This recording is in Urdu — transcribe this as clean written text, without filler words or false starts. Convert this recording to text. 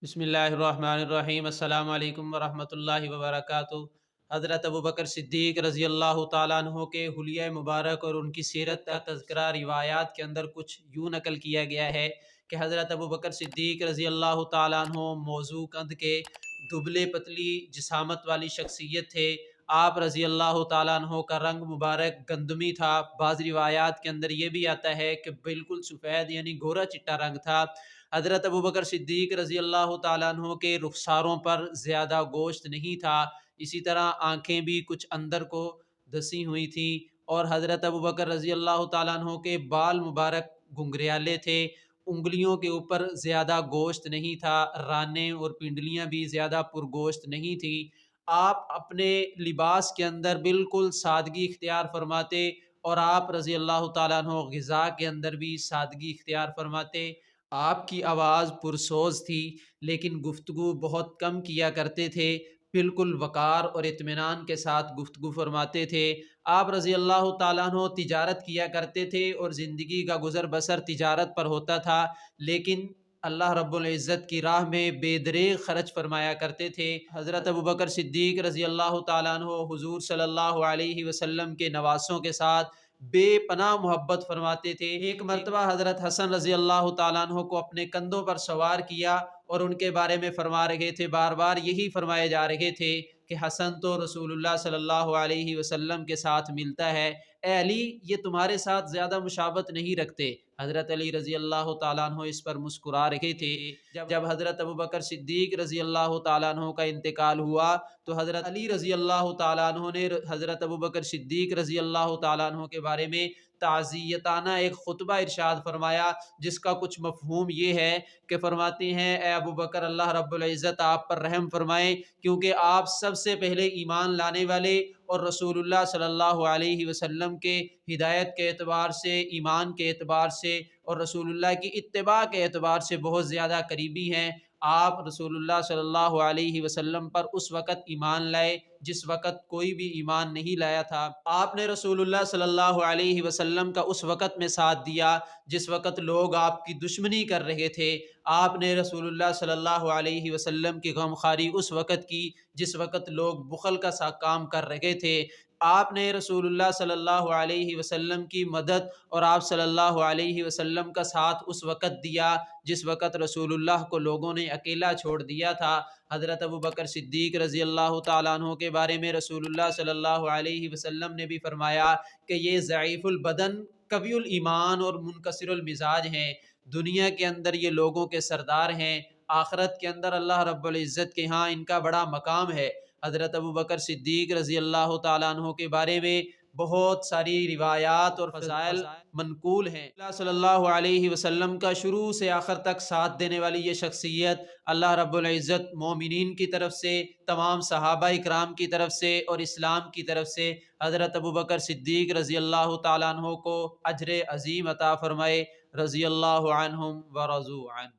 بسم اللہ الرحمن الرحیم۔ السلام علیکم ورحمۃ اللہ وبرکاتہ۔ حضرت ابوبکر صدیق رضی اللہ تعالیٰ عنہ کے حلیہ مبارک اور ان کی سیرت کا تذکرہ روایات کے اندر کچھ یوں نقل کیا گیا ہے کہ حضرت ابوبکر صدیق رضی اللہ تعالیٰ عنہ موضوع قد کے دبلے پتلی جسامت والی شخصیت تھے۔ آپ رضی اللہ تعالیٰ عنہ کا رنگ مبارک گندمی تھا۔ بعض روایات کے اندر یہ بھی آتا ہے کہ بالکل سفید یعنی گورا چٹا رنگ تھا۔ حضرت ابوبکر صدیق رضی اللہ تعالیٰ عنہ کے رخساروں پر زیادہ گوشت نہیں تھا، اسی طرح آنکھیں بھی کچھ اندر کو دسی ہوئی تھیں، اور حضرت ابوبکر رضی اللہ تعالیٰ عنہ کے بال مبارک گھنگریالے تھے، انگلیوں کے اوپر زیادہ گوشت نہیں تھا، رانے اور پنڈلیاں بھی زیادہ پرگوشت نہیں تھیں۔ آپ اپنے لباس کے اندر بالکل سادگی اختیار فرماتے، اور آپ رضی اللہ تعالیٰ عنہ غذا کے اندر بھی سادگی اختیار فرماتے۔ آپ کی آواز پرسوز تھی لیکن گفتگو بہت کم کیا کرتے تھے، بالکل وقار اور اطمینان کے ساتھ گفتگو فرماتے تھے۔ آپ رضی اللہ تعالیٰ عنہ تجارت کیا کرتے تھے اور زندگی کا گزر بسر تجارت پر ہوتا تھا، لیکن اللہ رب العزت کی راہ میں بے دریغ خرچ فرمایا کرتے تھے۔ حضرت ابوبکر صدیق رضی اللہ تعالیٰ عنہ حضور صلی اللہ علیہ وسلم کے نواسوں کے ساتھ بے پناہ محبت فرماتے تھے۔ ایک مرتبہ حضرت حسن رضی اللہ تعالیٰ عنہ کو اپنے کندھوں پر سوار کیا اور ان کے بارے میں فرما رہے تھے، بار بار یہی فرمائے جا رہے تھے کہ حسن تو رسول اللہ صلی اللہ علیہ وسلم کے ساتھ ملتا ہے، اے علی یہ تمہارے ساتھ زیادہ مشابہت نہیں رکھتے۔ حضرت علی رضی اللہ تعالیٰ عنہ اس پر مسکرا رہے تھے۔ جب حضرت ابوبکر صدیق رضی اللہ تعالیٰ عنہ کا انتقال ہوا تو حضرت علی رضی اللہ تعالیٰ عنہ نے حضرت ابوبکر صدیق رضی اللہ تعالیٰ عنہ کے بارے میں تعزیتانہ ایک خطبہ ارشاد فرمایا، جس کا کچھ مفہوم یہ ہے کہ فرماتے ہیں، اے ابوبکر اللہ رب العزت آپ پر رحم فرمائے، کیونکہ آپ سب سے پہلے ایمان لانے والے اور رسول اللہ صلی اللہ علیہ وسلم کے ہدایت کے اعتبار سے، ایمان کے اعتبار سے اور رسول اللہ کی اتباع کے اعتبار سے بہت زیادہ قریبی ہیں۔ آپ رسول اللہ صلی اللہ علیہ وسلم پر اس وقت ایمان لائے جس وقت کوئی بھی ایمان نہیں لایا تھا۔ آپ نے رسول اللہ صلی اللہ علیہ وسلم کا اس وقت میں ساتھ دیا جس وقت لوگ آپ کی دشمنی کر رہے تھے۔ آپ نے رسول اللہ صلی اللہ علیہ وسلم کی غمخواری اس وقت کی جس وقت لوگ بخل کا سا کام کر رہے تھے۔ آپ نے رسول اللہ صلی اللہ علیہ وسلم کی مدد اور آپ صلی اللہ علیہ وسلم کا ساتھ اس وقت دیا جس وقت رسول اللہ کو لوگوں نے اکیلا چھوڑ دیا تھا۔ حضرت ابوبکر صدیق رضی اللہ تعالیٰ عنہ کے بارے میں رسول اللہ صلی اللہ علیہ وسلم نے بھی فرمایا کہ یہ ضعیف البدن قوی الایمان اور منکسر المزاج ہیں۔ دنیا کے اندر یہ لوگوں کے سردار ہیں، آخرت کے اندر اللہ رب العزت کے ہاں ان کا بڑا مقام ہے۔ حضرت ابوبکر صدیق رضی اللہ تعالیٰ عنہ کے بارے میں بہت ساری روایات اور فضائل منقول ہیں۔ اللہ صلی اللہ علیہ وسلم کا شروع سے آخر تک ساتھ دینے والی یہ شخصیت اللہ رب العزت مومنین کی طرف سے، تمام صحابہ اکرام کی طرف سے اور اسلام کی طرف سے حضرت ابوبکر صدیق رضی اللہ تعالیٰ عنہ کو اجر عظیم عطا فرمائے۔ رضی اللہ عنہم ورضوا عنہ۔